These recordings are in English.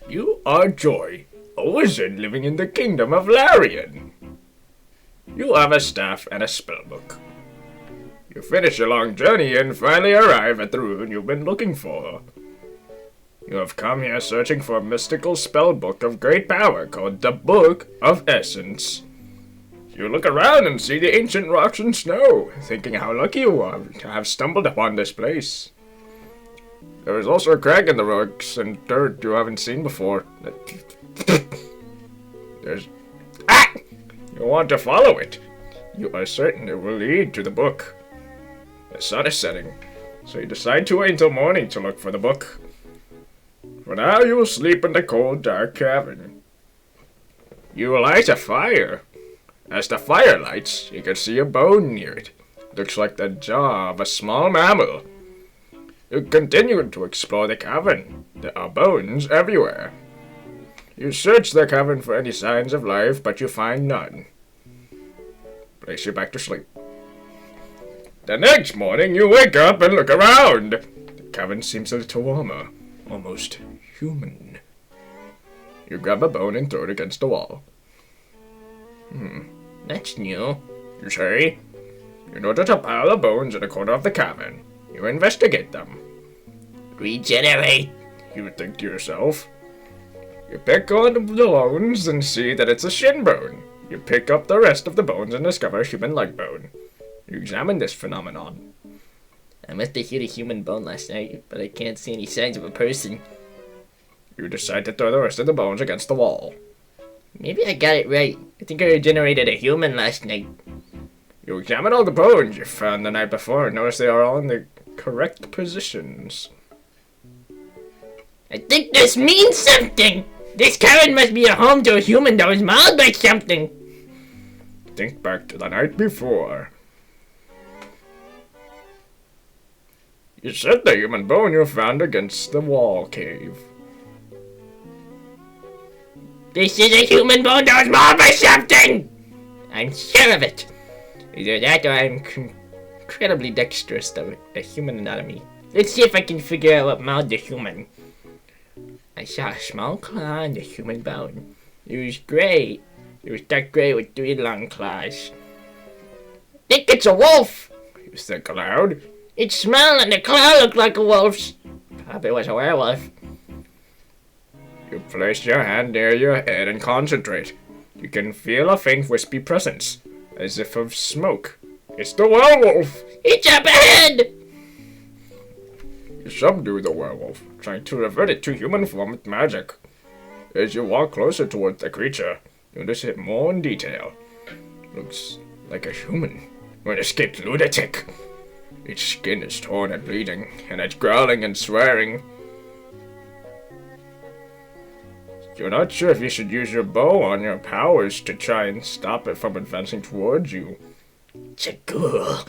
You are Joy, a wizard living in the kingdom of Larian. You have a staff and a spellbook. You finish your long journey and finally arrive at the rune you've been looking for. You have come here searching for a mystical spellbook of great power called the Book of Essence. You look around and see the ancient rocks and snow, thinking how lucky you are to have stumbled upon this place. There is also a crack in the rocks and dirt you haven't seen before. You want to follow it. You are certain it will lead to the book. The sun is setting, so you decide to wait until morning to look for the book. For now, you will sleep in the cold, dark cavern. You will light a fire. As the fire lights, you can see a bone near it. Looks like the jaw of a small mammal. You continue to explore the cavern. There are bones everywhere. You search the cavern for any signs of life, but you find none. Place you back to sleep. The next morning, you wake up and look around. The cavern seems a little warmer, almost human. You grab a bone and throw it against the wall. That's new, you say. You notice a pile of bones in the corner of the cavern. You investigate them. Regenerate, you think to yourself. You pick on the bones and see that it's a shin bone. You pick up the rest of the bones and discover a human leg bone. You examine this phenomenon. I must have hit a human bone last night, but I can't see any signs of a person. You decide to throw the rest of the bones against the wall. Maybe I got it right. I think I regenerated a human last night. You examine all the bones you found the night before and notice they are all in the correct positions. I think this means something! This cavern must be a home to a human that was mauled by something! Think back to the night before. You set the human bone you found against the wall cave. This is a human bone that was mauled by something! I'm sure of it. Either that or I'm incredibly dexterous to a human anatomy. Let's see if I can figure out what mauled the human. I saw a small claw on the human bone. It was gray. It was dark gray with 3 long claws. I think it's a wolf! You think aloud. It smelled and the claw looked like a wolf's. Probably was a werewolf. You place your hand near your head and concentrate. You can feel a faint wispy presence, as if of smoke. It's the werewolf! It's up ahead! You subdue the werewolf, trying to revert it to human form with magic. As you walk closer towards the creature, you notice it more in detail. Looks like a human, or an escaped lunatic. Its skin is torn and bleeding, and it's growling and swearing. You're not sure if you should use your bow on your powers to try and stop it from advancing towards you. It's a ghoul,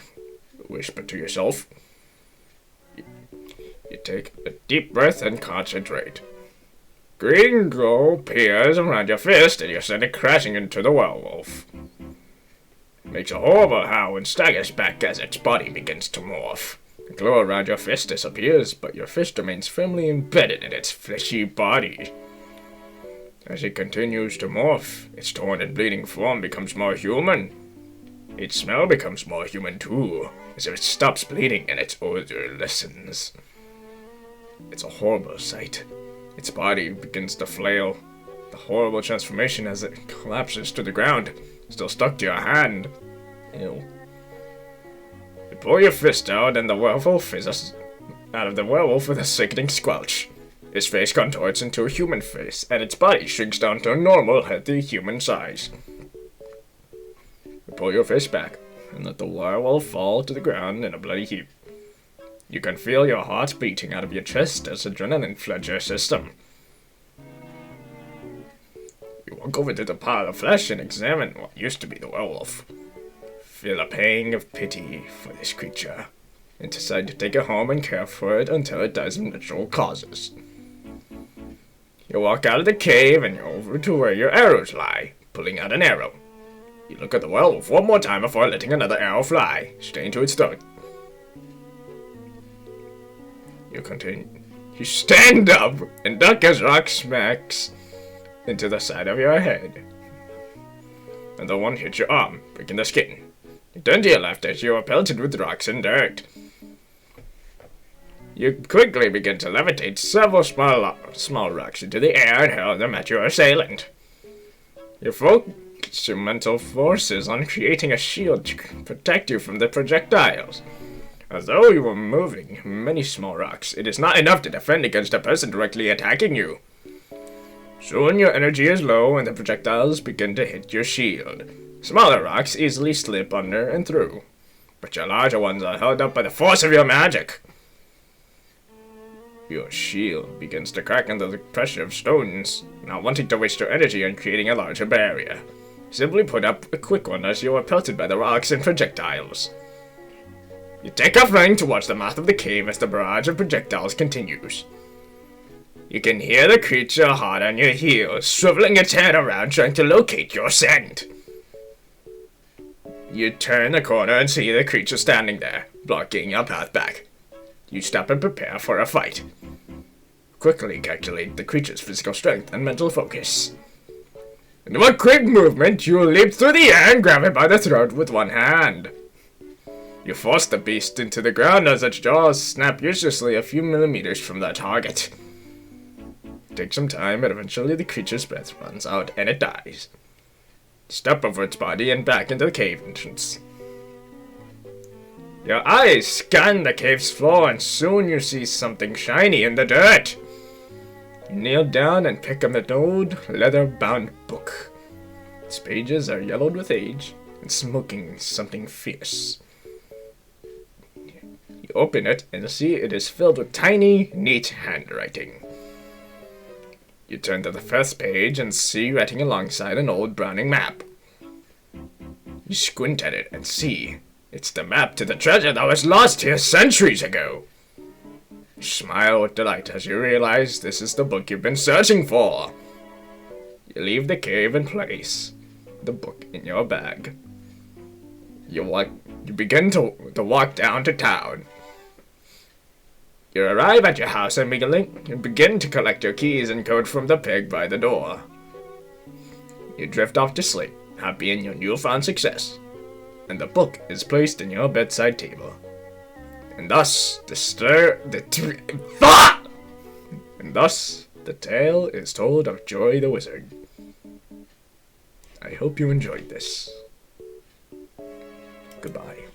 Whisper to yourself. You take a deep breath and concentrate. Green glow appears around your fist and you send it crashing into the werewolf. It makes a horrible howl and staggers back as its body begins to morph. The glow around your fist disappears, but your fist remains firmly embedded in its fleshy body. As it continues to morph, its torn and bleeding form becomes more human. Its smell becomes more human too, as if it stops bleeding and its odor lessens. It's a horrible sight. Its body begins to flail. The horrible transformation as it collapses to the ground, still stuck to your hand. Ew. You pull your fist out and the werewolf is out of the werewolf with a sickening squelch. Its face contorts into a human face, and its body shrinks down to a normal, healthy human size. You pull your face back, and let the werewolf fall to the ground in a bloody heap. You can feel your heart beating out of your chest as adrenaline floods your system. You walk over to the pile of flesh and examine what used to be the werewolf. Feel a pang of pity for this creature, and decide to take it home and care for it until it dies of natural causes. You walk out of the cave and over to where your arrows lie, pulling out an arrow. You look at the werewolf one more time before letting another arrow fly, straight into its throat. You You stand up and duck as rock smacks into the side of your head. Another one hits your arm, breaking the skin. You turn to your left as you are pelted with rocks and dirt. You quickly begin to levitate several small rocks into the air and hurl them at your assailant. You focus your mental forces on creating a shield to protect you from the projectiles. Although you are moving many small rocks, it is not enough to defend against a person directly attacking you. Soon your energy is low and the projectiles begin to hit your shield. Smaller rocks easily slip under and through, but your larger ones are held up by the force of your magic. Your shield begins to crack under the pressure of stones, not wanting to waste your energy on creating a larger barrier. Simply put up a quick one as you are pelted by the rocks and projectiles. You take off running towards the mouth of the cave as the barrage of projectiles continues. You can hear the creature hot on your heels, swiveling its head around trying to locate your scent. You turn the corner and see the creature standing there, blocking your path back. You stop and prepare for a fight. Quickly calculate the creature's physical strength and mental focus. In one quick movement, you leap through the air and grab it by the throat with one hand. You force the beast into the ground as its jaws snap uselessly a few millimeters from the target. It takes some time, but eventually the creature's breath runs out and it dies. Step over its body and back into the cave entrance. Your eyes scan the cave's floor and soon you see something shiny in the dirt. You kneel down and pick up an old leather-bound book. Its pages are yellowed with age and smoking something fierce. You open it and see it is filled with tiny, neat handwriting. You turn to the first page and see writing alongside an old Browning map. You squint at it and see it's the map to the treasure that was lost here centuries ago. You smile with delight as you realize this is the book you've been searching for. You leave the cave and place the book in your bag. You begin to walk down to town. You arrive at your house and begin to collect your keys and code from the pig by the door. You drift off to sleep, happy in your newfound success, and the book is placed in your bedside table. And thus the tale is told of Joy the Wizard. I hope you enjoyed this. Goodbye.